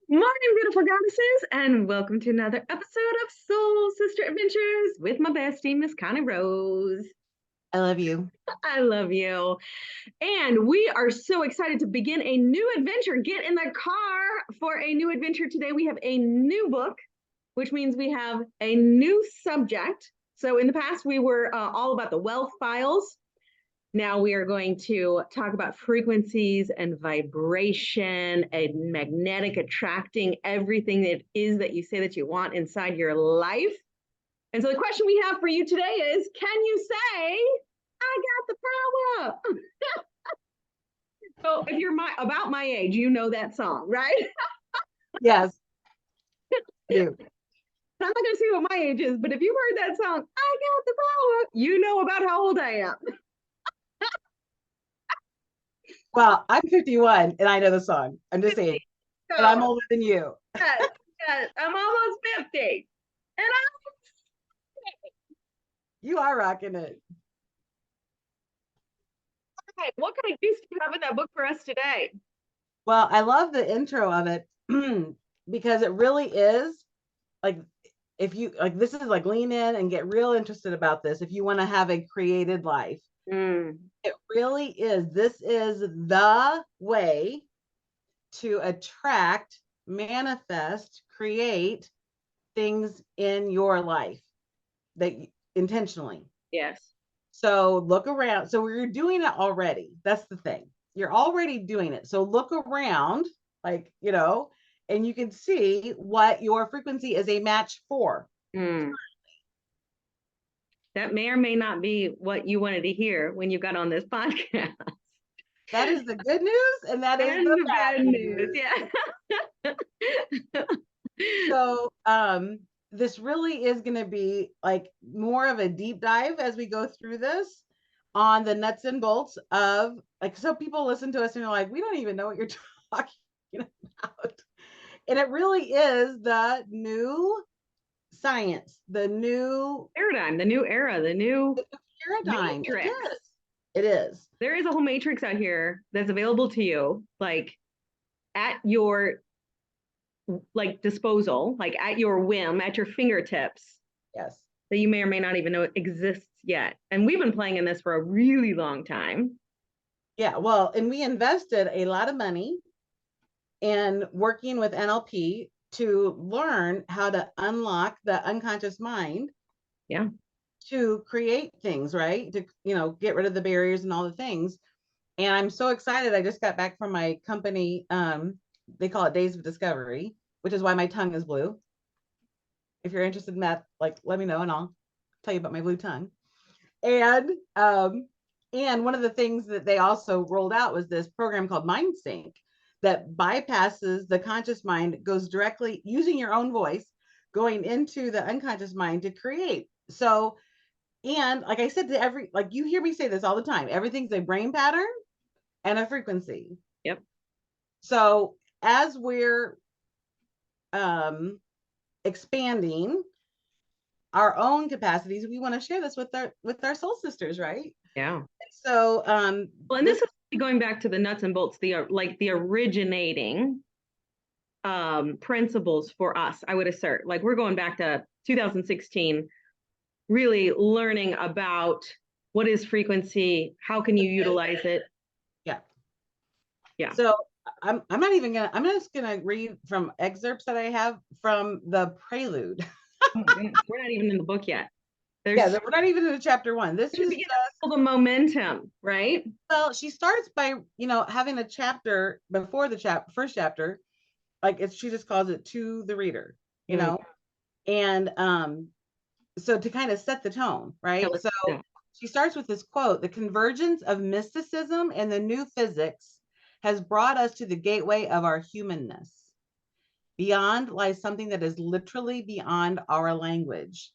Morning, beautiful goddesses, and welcome to another episode of Soul Sister Adventures with my bestie, Miss Connie Rose. I love you. I love you. And we are so excited to begin a new adventure. Get in the car for a new adventure today. We have a new book, which means we have a new subject. So in the past, we were all about the wealth files. Now we are going to talk about frequencies and vibration and magnetic attracting everything that is that you say that you want inside your life. And so the question we have for you today is, can you say, I got the power? So if you're about my age, you know that song, right? Yes, I do. I'm not going to say what my age is, but if you've heard that song, I got the power, you know about how old I am. Well, I'm 51 and I know the song. I'm just saying. So, And I'm older than you. yes, yes, I'm almost 50. And You are rocking it. what kind of use do you have in that book for us today? Well, I love the intro of it because it really is like, if you like, this is like lean in and get real interested about this. If you want to have a created life, it really is. This is the way to attract, manifest, create things in your life that intentionally. Yes. So look around. So we're doing it already. That's the thing. You're already doing it. So look around, like, and you can see what your frequency is a match for. That may or may not be what you wanted to hear when you got on this podcast. That is the good news, and that is the bad news. Yeah. So this really is going to be like more of a deep dive as we go through this on the nuts and bolts of, like, so people listen to us and they're like, we don't even know what you're talking about. And it really is the new science, the new paradigm, the new era, the new paradigm. matrix. It is. There is a whole matrix out here that's available to you, like at your disposal, like at your whim, at your fingertips. Yes. That you may or may not even know exists yet. And we've been playing in this for a really long time. Yeah, well, and we invested a lot of money in working with NLP to learn how to unlock the unconscious mind. Yeah. To create things, right? To, get rid of the barriers and all the things. And I'm so excited. I just got back from my company. They call it Days of Discovery, which is why my tongue is blue. If you're interested in that, like, let me know and I'll tell you about my blue tongue. And one of the things that they also rolled out was this program called Mind Sync that bypasses the conscious mind, goes directly using your own voice, going into the unconscious mind to create. So, and like I said to like you hear me say this all the time, everything's a brain pattern and a frequency. Yep. So as we're expanding our own capacities, we want to share this with our soul sisters, right? Yeah. So well, and this is going back to the nuts and bolts, the originating principles for us, I would assert. Like, we're going back to 2016, really learning about what is frequency, how can you utilize it. Yeah. So I'm just gonna read from excerpts that I have from the prelude. We're not even in the book yet. We're not even in chapter 1. This is just the momentum, right? Well, she starts by, having a chapter before the first chapter, like she just calls it to the reader, and so to kind of set the tone, right? So she starts with this quote: "The convergence of mysticism and the new physics has brought us to the gateway of our humanness. Beyond lies something that is literally beyond our language,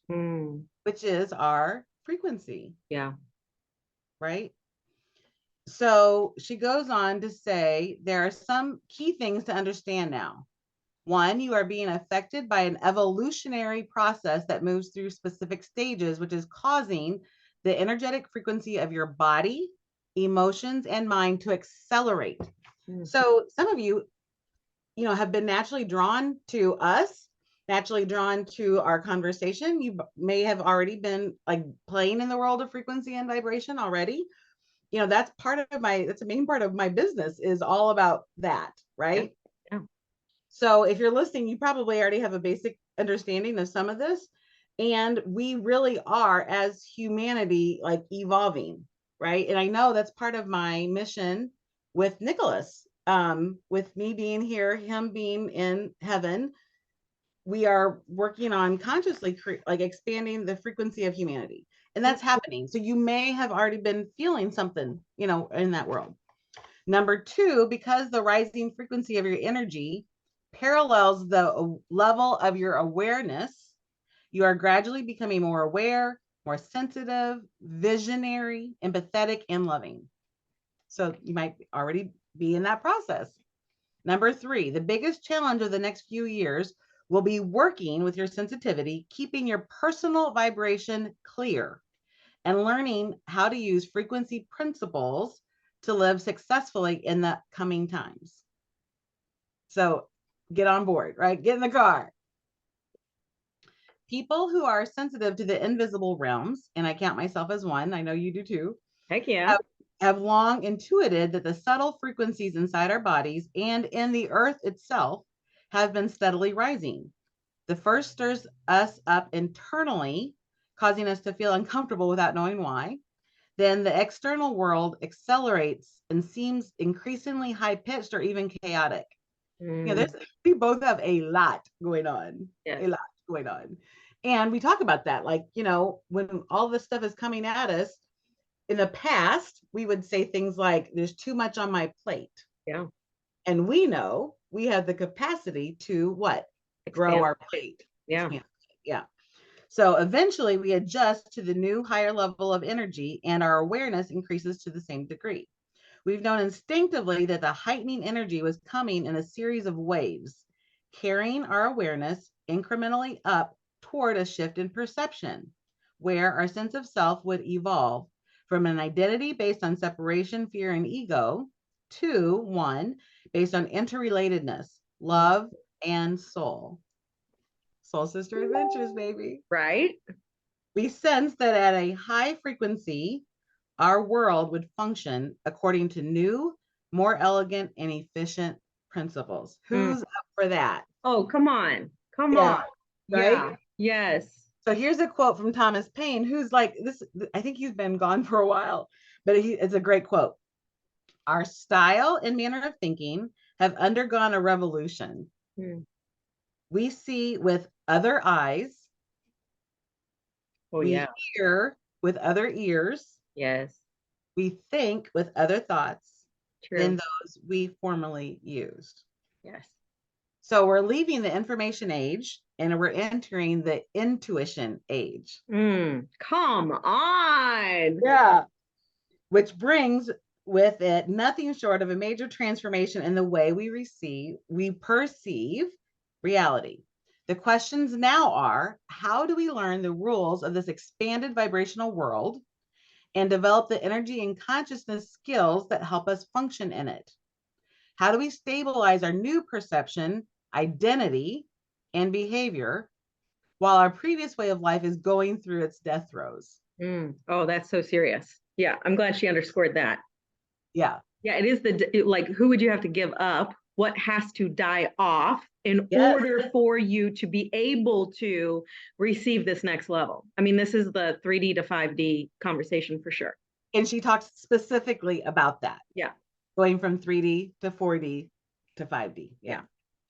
which is our frequency." Yeah. Right? So she goes on to say, there are some key things to understand now. 1, you are being affected by an evolutionary process that moves through specific stages, which is causing the energetic frequency of your body, emotions, and mind to accelerate. So some of you have been naturally drawn to us, naturally drawn to our conversation. You may have already been like playing in the world of frequency and vibration already. That's a main part of my business, is all about that, Yeah. right? Yeah. So if you're listening, you probably already have a basic understanding of some of this. And we really are, as humanity, like evolving, right? And I know that's part of my mission with Nicholas, with me being here, him being in heaven. We are working on consciously like expanding the frequency of humanity. And that's happening. So you may have already been feeling something, in that world. Number two, because the rising frequency of your energy parallels the level of your awareness, you are gradually becoming more aware, more sensitive, visionary, empathetic, and loving. So you might already be in that process. Number three, the biggest challenge of the next few years will be working with your sensitivity, keeping your personal vibration clear, and learning how to use frequency principles to live successfully in the coming times. So get on board, right? Get in the car. People who are sensitive to the invisible realms, and I count myself as one, I know you do too, Heck yeah. have long intuited that the subtle frequencies inside our bodies and in the earth itself have been steadily rising. The first stirs us up internally, causing us to feel uncomfortable without knowing why. Then the external world accelerates and seems increasingly high pitched or even chaotic. We both have a lot going on, Yes. a lot going on. And we talk about that, like, when all this stuff is coming at us, in the past, we would say things like, there's too much on my plate. Yeah. And we know we have the capacity to what? Grow Expand. our plate. Yeah. Expand. Yeah. So eventually we adjust to the new higher level of energy and our awareness increases to the same degree. We've known instinctively that the heightening energy was coming in a series of waves, carrying our awareness incrementally up toward a shift in perception, where our sense of self would evolve from an identity based on separation, fear, and ego to one based on interrelatedness, love, and soul. Soul Sister Adventures, baby. Right. We sense that at a high frequency, our world would function according to new, more elegant, and efficient principles. Who's up for that? Oh, come on. Come Yeah, on. right? Yeah. Yes. So here's a quote from Thomas Paine, who's like this. I think he's been gone for a while, but it's a great quote. Our style and manner of thinking have undergone a revolution. We see with other eyes. Oh, We yeah. hear with other ears. Yes. We think with other thoughts than True. those we formerly used. Yes. So we're leaving the information age and we're entering the intuition age. Come on. Yeah. Which brings with it nothing short of a major transformation in the way we perceive reality. The questions now are, how do we learn the rules of this expanded vibrational world and develop the energy and consciousness skills that help us function in it? How do we stabilize our new perception, identity, and behavior while our previous way of life is going through its death throes? Oh, that's so serious. Yeah, I'm glad she underscored that. Yeah. Yeah, it is like, who would you have to give up? What has to die off in Yes. order for you to be able to receive this next level? I mean, this is the 3D to 5D conversation for sure. And she talks specifically about that. Yeah. Going from 3D to 4D to 5D. Yeah. Yeah.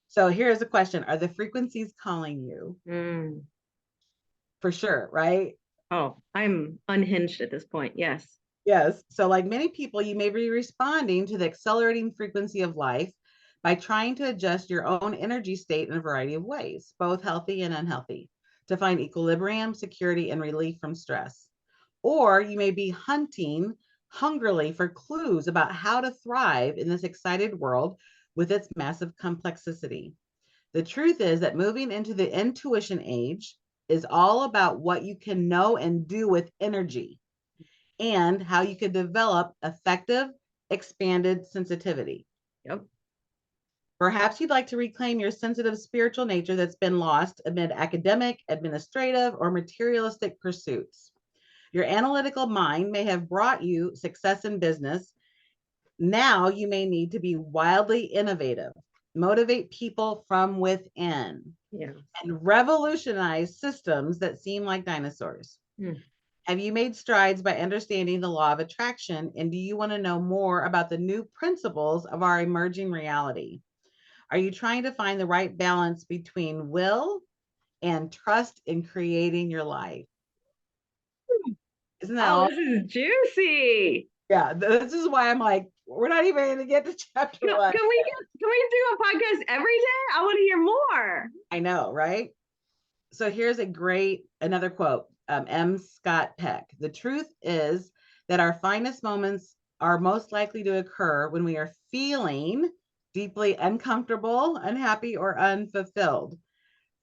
So here's a question. Are the frequencies calling you? For sure, right? Oh, I'm unhinged at this point. Yes. Yes. So like many people, you may be responding to the accelerating frequency of life by trying to adjust your own energy state in a variety of ways, both healthy and unhealthy, to find equilibrium, security, and relief from stress. Or you may be hunting hungrily for clues about how to thrive in this excited world with its massive complexity. The truth is that moving into the intuition age is all about what you can know and do with energy and how you can develop effective, expanded sensitivity. Yep. Perhaps you'd like to reclaim your sensitive spiritual nature that's been lost amid academic, administrative, or materialistic pursuits. Your analytical mind may have brought you success in business. Now you may need to be wildly innovative, motivate people from within, and revolutionize systems that seem like dinosaurs. Have you made strides by understanding the law of attraction? And do you want to know more about the new principles of our emerging reality? Are you trying to find the right balance between will and trust in creating your life? Isn't that all? This is juicy. Yeah, this is why I'm like, we're not even going to get to chapter 1. Can we do a podcast every day? I want to hear more. I know, right? So here's another quote, M. Scott Peck. The truth is that our finest moments are most likely to occur when we are feeling deeply uncomfortable, unhappy, or unfulfilled.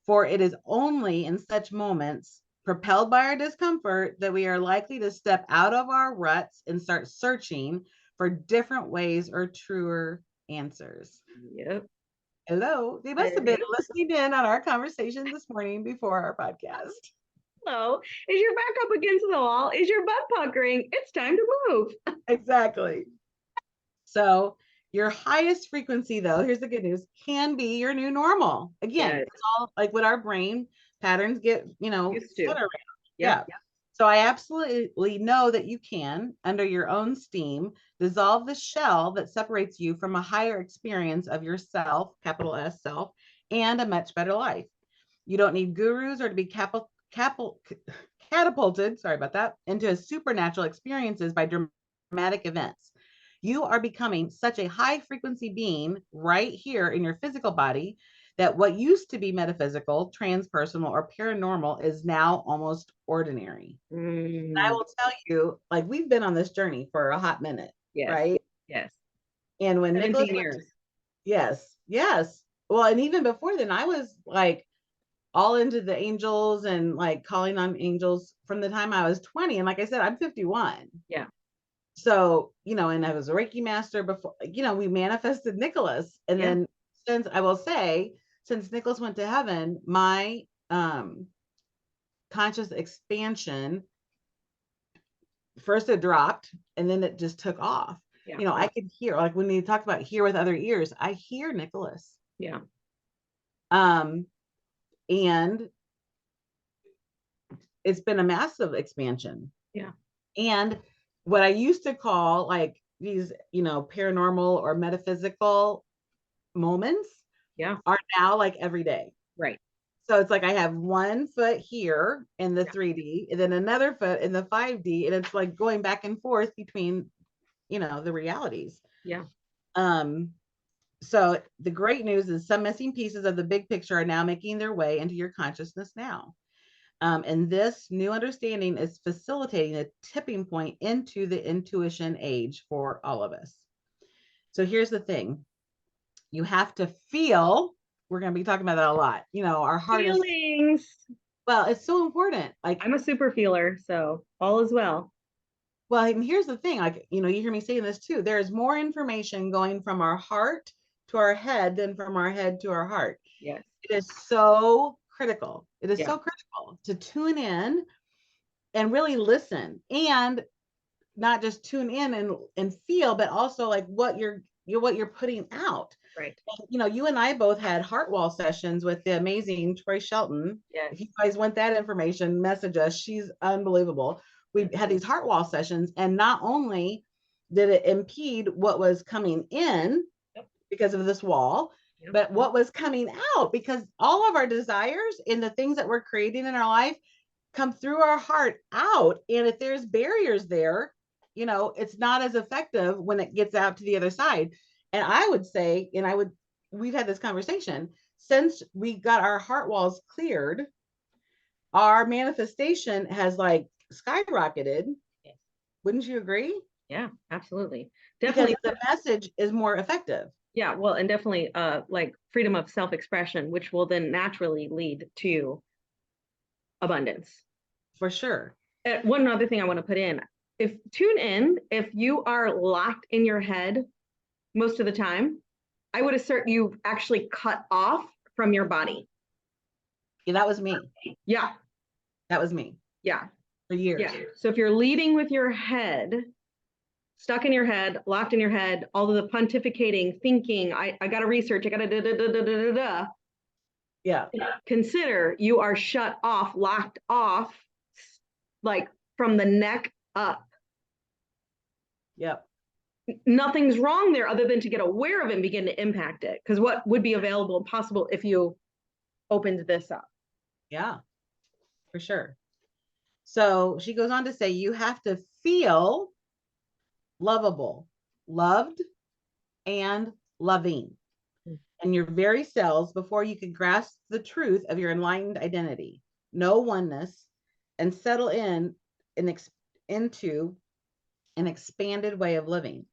For it is only in such moments, propelled by our discomfort, that we are likely to step out of our ruts and start searching for different ways or truer answers. Yep. Hello. They must have been listening in on our conversation this morning before our podcast. Hello. Is your back up against the wall? Is your butt puckering? It's time to move. Exactly. So your highest frequency, though, here's the good news, can be your new normal. Again, it's all like what our brain patterns get, used to. Yeah. So I absolutely know that you can, under your own steam, dissolve the shell that separates you from a higher experience of yourself, capital S self, and a much better life. You don't need gurus or to be catapulted, sorry about that, into supernatural experiences by dramatic events. You are becoming such a high frequency being right here in your physical body that what used to be metaphysical, transpersonal, or paranormal is now almost ordinary. And I will tell you, like, we've been on this journey for a hot minute, right? Yes. And when 17 years. Yes. Well, and even before then, I was like all into the angels and like calling on angels from the time I was 20. And like I said, I'm 51. Yeah. So, and I was a Reiki master before, we manifested Nicholas. And then since Nicholas went to heaven, my conscious expansion, first it dropped and then it just took off. Yeah. I could hear, like when you talk about hear with other ears, I hear Nicholas. Yeah. And it's been a massive expansion. Yeah. And what I used to call like these, paranormal or metaphysical moments are now like every day. Right. So it's like I have 1 foot here in the 3D and then another foot in the 5D. And it's like going back and forth between, the realities. Yeah. So the great news is some missing pieces of the big picture are now making their way into your consciousness now. And this new understanding is facilitating a tipping point into the intuition age for all of us. So here's the thing. You have to feel, we're going to be talking about that a lot. Our heart feelings. Well, it's so important. Like I'm a super feeler, so all is well. Well, and here's the thing, like, you hear me saying this too. There's more information going from our heart to our head than from our head to our heart. Yes. It is so critical. It is so critical to tune in and really listen, and not just tune in and feel, but also like what you're putting out. Right. And, you and I both had heart wall sessions with the amazing Troy Shelton. Yes. If you guys want that information, message us. She's unbelievable. We had these heart wall sessions, and not only did it impede what was coming in because of this wall, but what was coming out, because all of our desires and the things that we're creating in our life come through our heart out. And if there's barriers there, it's not as effective when it gets out to the other side. And I would say, we've had this conversation, since we got our heart walls cleared, our manifestation has like skyrocketed. Yes. Wouldn't you agree? Yeah, absolutely. Definitely. Because the message is more effective. Yeah, well, and definitely like freedom of self-expression, which will then naturally lead to abundance. For sure. One other thing I want to put in, if you are locked in your head most of the time, I would assert you actually cut off from your body. Yeah, that was me. Yeah. That was me Yeah. for years. Yeah. So if you're leading with your head, stuck in your head, locked in your head, all of the pontificating, thinking, I got to research, I got to da da da da da da da. Yeah. Consider you are shut off, locked off, like from the neck up. Yep. Nothing's wrong there other than to get aware of it and begin to impact it. Because what would be available and possible if you opened this up? Yeah, for sure. So she goes on to say, you have to feel lovable, loved, and loving in your very cells before you can grasp the truth of your enlightened identity, know oneness, and settle into an expanded way of living.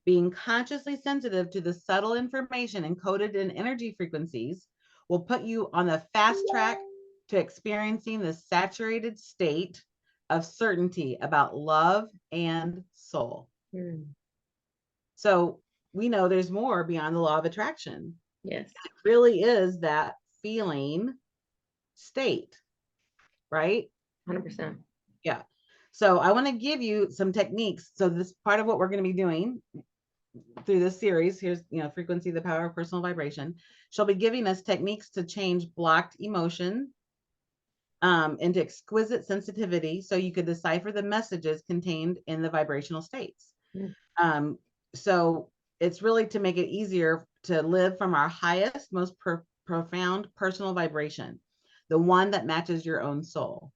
Being consciously sensitive to the subtle information encoded in energy frequencies will put you on the fast track to experiencing the saturated state of certainty about love and soul. So we know there's more beyond the law of attraction. Yes. It really is that feeling state, right? 100%. Yeah. So I want to give you some techniques. So this part of what we're going to be doing through this series, here's, frequency, the power of personal vibration. She'll be giving us techniques to change blocked emotion into exquisite sensitivity so you could decipher the messages contained in the vibrational states. So it's really to make it easier to live from our highest, most profound personal vibration, the one that matches your own soul.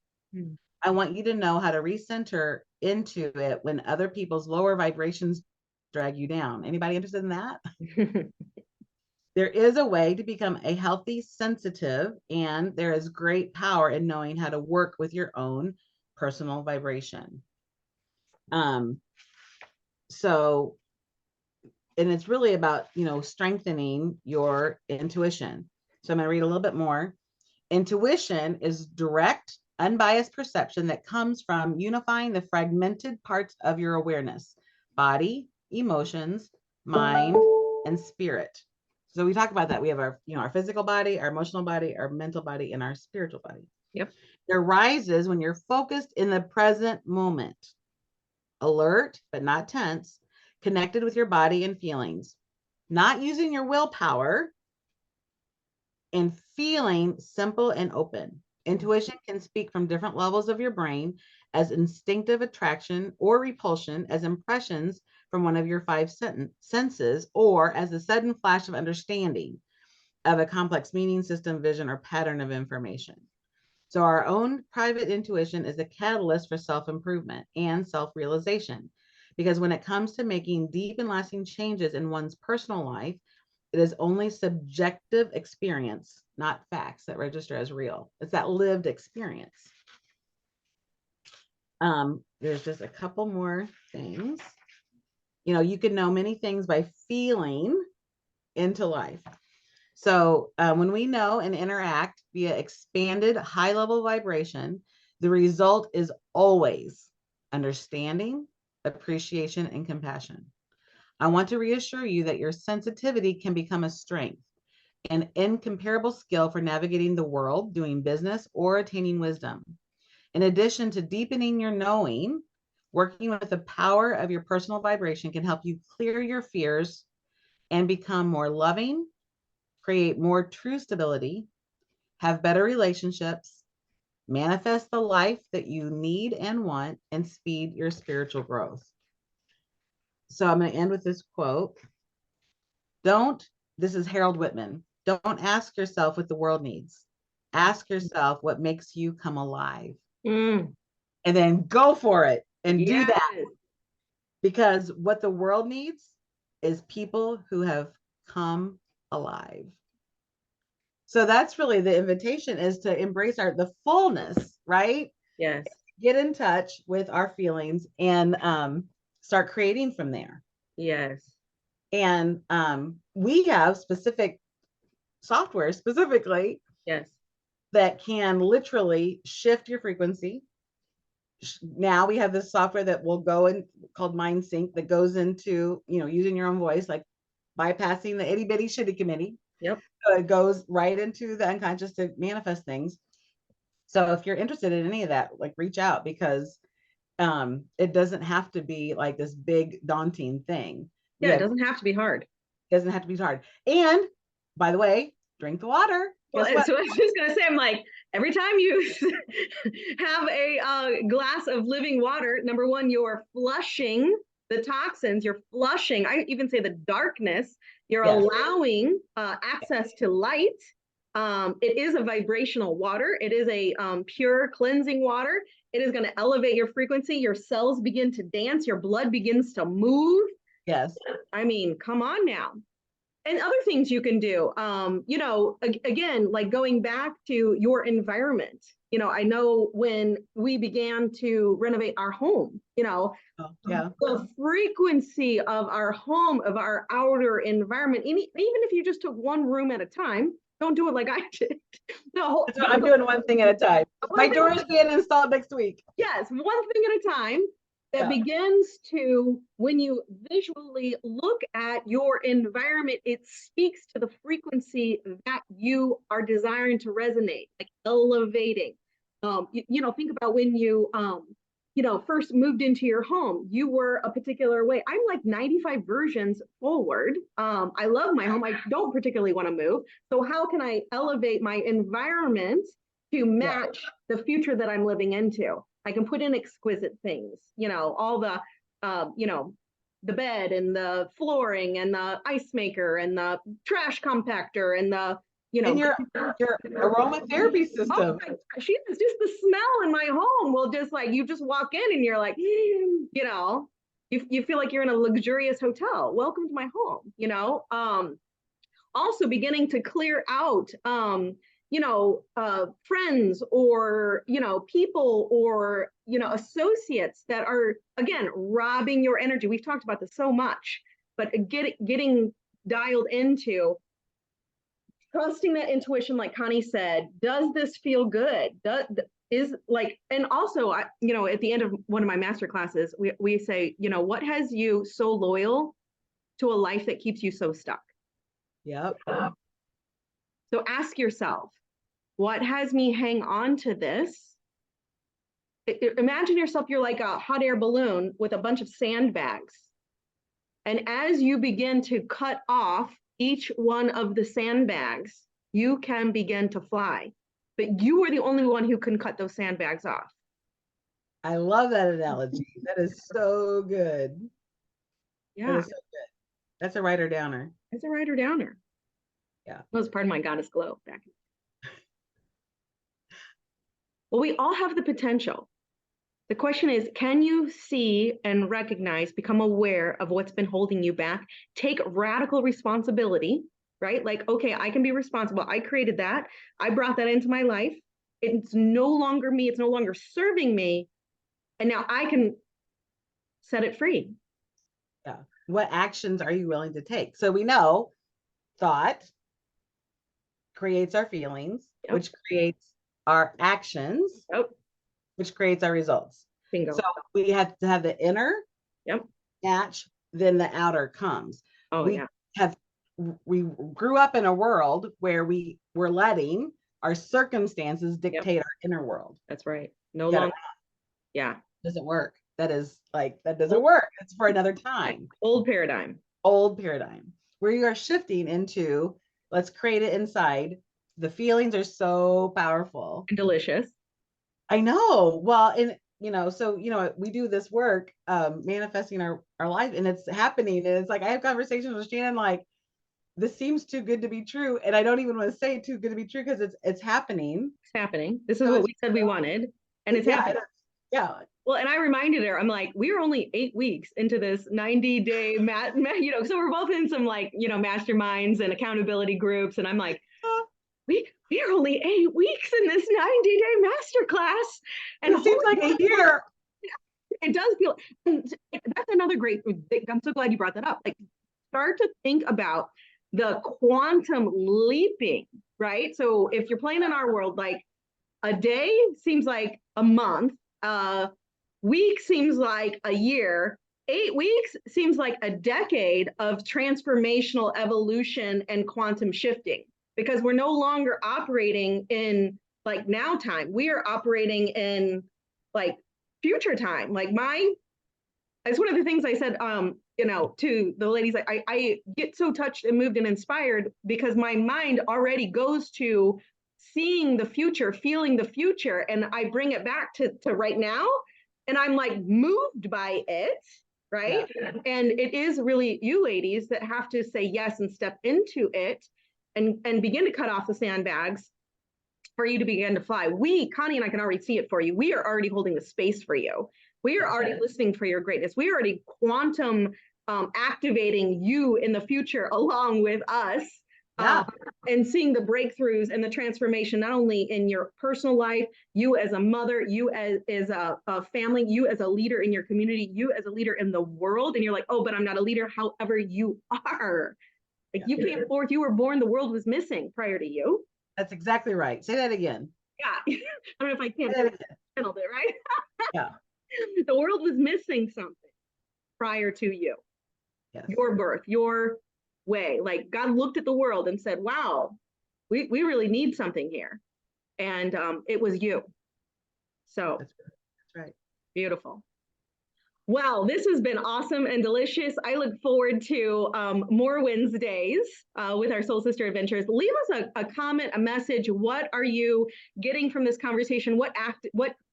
I want you to know how to recenter into it when other people's lower vibrations drag you down. Anybody interested in that? There is a way to become a healthy sensitive, and there is great power in knowing how to work with your own personal vibration. So, and it's really about, strengthening your intuition. So I'm going to read a little bit more. Intuition is direct, unbiased perception that comes from unifying the fragmented parts of your awareness, body, emotions, mind, and spirit. So we talk about that. We have our, our physical body, our emotional body, our mental body, and our spiritual body. Yep. It arises when you're focused in the present moment, alert, but not tense, connected with your body and feelings, not using your willpower, and feeling simple and open. Intuition can speak from different levels of your brain as instinctive attraction or repulsion, as impressions from one of your five senses, or as a sudden flash of understanding of a complex meaning system, vision, or pattern of information. So our own private intuition is a catalyst for self-improvement and self-realization, because when it comes to making deep and lasting changes in one's personal life, it is only subjective experience, not facts, that register as real. It's that lived experience. There's just a couple more things. You can know many things by feeling into life. So when we know and interact via expanded high-level vibration, the result is always understanding, appreciation, and compassion. I want to reassure you that your sensitivity can become a strength, an incomparable skill for navigating the world, doing business, or attaining wisdom. In addition to deepening your knowing, working with the power of your personal vibration can help you clear your fears and become more loving, create more true stability, have better relationships, manifest the life that you need and want, and speed your spiritual growth. So I'm going to end with this quote. This is Harold Whitman. Don't ask yourself what the world needs. Ask yourself what makes you come alive. And then go for it and do that. Because what the world needs is people who have come alive. So that's really the invitation, is to embrace the fullness, right? Yes. Get in touch with our feelings and start creating from there. Yes. And we have specific software specifically, yes, that can literally shift your frequency. Now we have this software that will go in called Mind Sync that goes into, using your own voice, like bypassing the itty bitty shitty committee. Yep. So it goes right into the unconscious to manifest things. So if you're interested in any of that, like reach out, because it doesn't have to be like this big daunting thing. Yeah, it doesn't have to be hard. It doesn't have to be hard. And by the way, drink the water. Well, Guess what? so I was just gonna say, I'm like, every time you have a glass of living water, number one, you're flushing the toxins, you're flushing, I even say the darkness, you're Yes. allowing access to light. It is a vibrational water. It is a pure cleansing water. It is going to elevate your frequency. Your cells begin to dance. Your blood begins to move. Yes. I mean, come on now. And other things you can do, you know, again, like going back to your environment. You know, I know when we began to renovate our home, you know, yeah, the frequency of our home, of our outer environment, even if you just took one room at a time, don't do it like I did. No, I'm doing one thing at a time. My door is being installed next week. Yes, one thing at a time. That begins to, when you visually look at your environment, it speaks to the frequency that you are desiring to resonate, like elevating. You know, think about when you know, first moved into your home, you were a particular way. I'm like 95 versions forward. I love my home. I don't particularly want to move. So how can I elevate my environment to match the future that I'm living into? I can put in exquisite things, you know, all the, you know, the bed and the flooring and the ice maker and the trash compactor and the, you know, and your aromatherapy system. Oh my gosh, it's just the smell in my home will just like, you just walk in and you're like, you know, you feel like you're in a luxurious hotel. Welcome to my home, you know. Also beginning to clear out, you know, friends or, you know, people or, you know, associates that are, again, robbing your energy. We've talked about this so much, but getting dialed into trusting that intuition, like Connie said. Does this feel good? Is like, and also, you know, at the end of one of my master classes, we say, you know, what has you so loyal to a life that keeps you so stuck? Yep. So ask yourself, what has me hang on to this? Imagine yourself, you're like a hot air balloon with a bunch of sandbags. And as you begin to cut off each one of the sandbags, you can begin to fly. But you are the only one who can cut those sandbags off. I love that analogy. That is so good. Yeah. That is so good. That's a writer downer. It's a writer downer. Yeah. That was part of my goddess glow back. Well, we all have the potential. The question is, can you see and recognize, become aware of what's been holding you back? Take radical responsibility, right? Like, okay, I can be responsible. I created that. I brought that into my life. It's no longer me. It's no longer serving me. And now I can set it free. Yeah. What actions are you willing to take? So we know thought creates our feelings, which creates our actions, which creates our results. Bingo. So we have to have the inner match, then the outer comes. We grew up in a world where we were letting our circumstances dictate our inner world. That's right. No longer. Yeah. Doesn't work. That doesn't work. It's for another time. Old paradigm. Where you are shifting into, let's create it inside. The feelings are so powerful and delicious. I know. Well, and you know, so you know, we do this work, manifesting our life, and it's happening. And it's like I have conversations with Shannon, like, this seems too good to be true, and I don't even want to say too good to be true because it's happening. It's happening. This is what we said we wanted, and it's happening. Yeah. Well, and I reminded her, I'm like, we are only 8 weeks into this 90-day you know, so we're both in some like, you know, masterminds and accountability groups, and I'm like, we are only 8 weeks in this 90-day masterclass, and it seems like a year. It does feel, and that's another great thing. I'm so glad you brought that up. Like, start to think about the quantum leaping, right? So if you're playing in our world, like a day seems like a month, week seems like a year, 8 weeks seems like a decade of transformational evolution and quantum shifting, because we're no longer operating in like now time. We are operating in like future time. Like it's one of the things I said, to the ladies, I get so touched and moved and inspired because my mind already goes to seeing the future, feeling the future, and I bring it back to right now, and I'm like moved by it, right? Yeah. And it is really you ladies that have to say yes and step into it and begin to cut off the sandbags for you to begin to fly. Connie and I can already see it for you. We are already holding the space for you. We are already listening for your greatness. We are already quantum activating you in the future along with us. Yeah. And seeing the breakthroughs and the transformation, not only in your personal life, you as a mother, you as a family, you as a leader in your community, you as a leader in the world. And you're like, oh, but I'm not a leader. However, you are. Like you came forth, you were born, the world was missing prior to you. That's exactly right. Say that again. Yeah. I don't know if I can channel it, right? Yeah. The world was missing something prior to you. Yes. Your birth, your way. Like God looked at the world and said, wow, we really need something here. And it was you. So that's right. Beautiful. Wow, this has been awesome and delicious. I look forward to more Wednesdays with our Soul Sister Adventures. Leave us a comment, a message. What are you getting from this conversation? What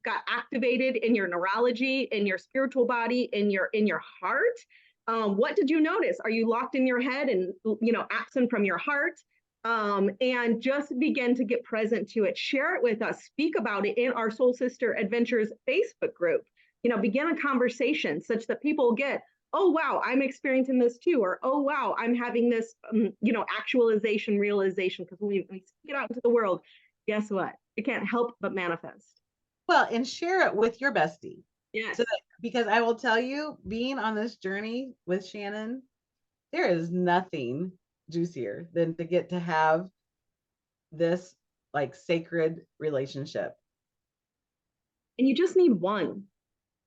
got activated in your neurology, in your spiritual body, in your heart? What did you notice? Are you locked in your head and absent from your heart? And just begin to get present to it. Share it with us. Speak about it in our Soul Sister Adventures Facebook group. Begin a conversation such that people get, oh, wow, I'm experiencing this too. Or, oh, wow, I'm having this, actualization, realization. Because when we speak it out into the world, guess what? It can't help but manifest. Well, and share it with your bestie. Yes. Because I will tell you, being on this journey with Shannon, there is nothing juicier than to get to have this like sacred relationship. And you just need one.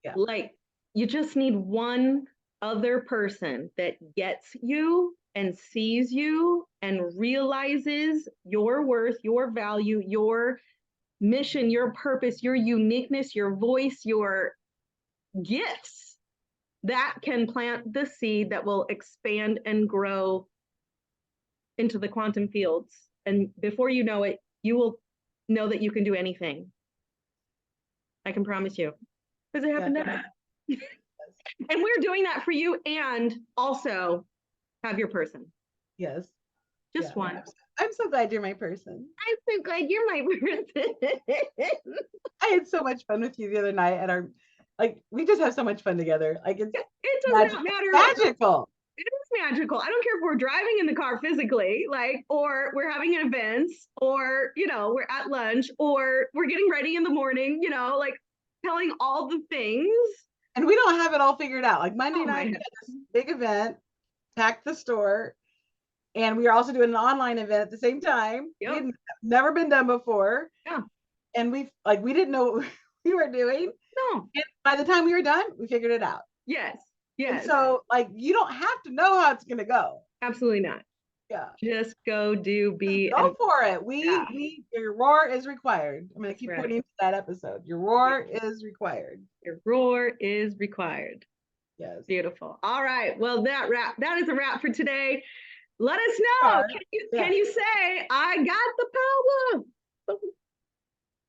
Yeah. Like you just need one other person that gets you and sees you and realizes your worth, your value, your mission, your purpose, your uniqueness, your voice, your gifts that can plant the seed that will expand and grow into the quantum fields. And before you know it, you will know that you can do anything. I can promise you. Because it happened to us. And we're doing that for you and also have your person. Yes. Just one. I'm so glad you're my person. I'm so glad you're my person. I had so much fun with you the other night at our, we just have so much fun together. Like it does not matter. Magical. It is magical. I don't care if we're driving in the car physically, or we're having events, or, we're at lunch, or we're getting ready in the morning, telling all the things. And we don't have it all figured out. Like Monday night, we had this big event, packed the store, and we are also doing an online event at the same time. Yep. We've never been done before. Yeah. And we didn't know what we were doing. No. And by the time we were done, we figured it out. Yes. Yes. And so you don't have to know how it's going to go. Absolutely not. Yeah. Just go do, be. Go for it. Your roar is required. I'm going to keep putting into that episode. Your roar is required. Your roar is required. Yes. Beautiful. All right. Well, that is a wrap for today. Let us know. Can you say, I got the power?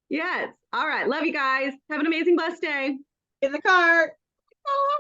Yes. All right. Love you guys. Have an amazing, blessed day. In the car. Oh.